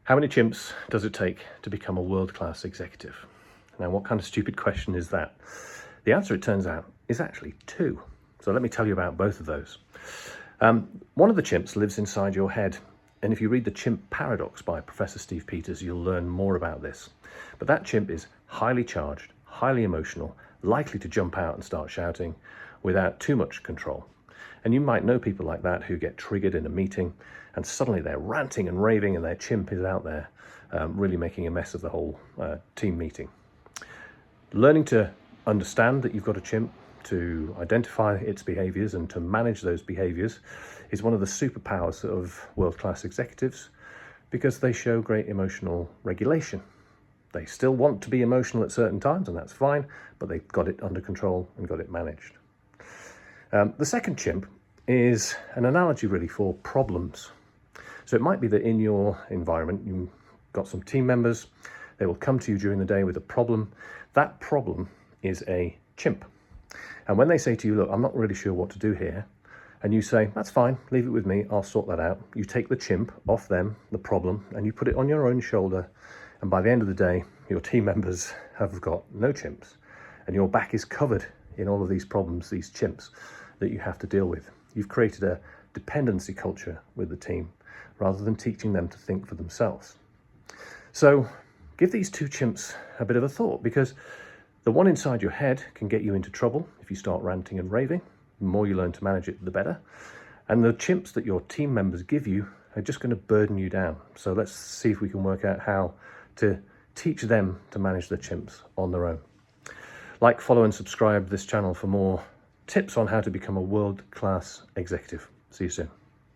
How many chimps does it take to become a world-class executive? Now, what kind of stupid question is that? The answer, it turns out, is actually 2. So let me tell you about both of those. One of the chimps lives inside your head. And if you read The Chimp Paradox by Professor Steve Peters, you'll learn more about this. But that chimp is highly charged, highly emotional, likely to jump out and start shouting without too much control. And you might know people like that who get triggered in a meeting and suddenly they're ranting and raving and their chimp is out there really making a mess of the whole team meeting. Learning to understand that you've got a chimp, to identify its behaviors and to manage those behaviors is one of the superpowers of world-class executives, because they show great emotional regulation. They still want to be emotional at certain times, and that's fine, but they've got it under control and got it managed. The second chimp is an analogy really for problems. So it might be that in your environment, you've got some team members, they will come to you during the day with a problem. That problem is a chimp. And when they say to you, look, I'm not really sure what to do here, and you say, that's fine, leave it with me, I'll sort that out. You take the chimp off them, the problem, and you put it on your own shoulder. And by the end of the day, your team members have got no chimps. And your back is covered in all of these problems, these chimps that you have to deal with. You've created a dependency culture with the team rather than teaching them to think for themselves. So give these 2 chimps a bit of a thought, because the one inside your head can get you into trouble if you start ranting and raving. The more you learn to manage it, the better. And the chimps that your team members give you are just going to burden you down. So let's see if we can work out how to teach them to manage the chimps on their own. Like, follow and subscribe this channel for more tips on how to become a world-class executive. See you soon.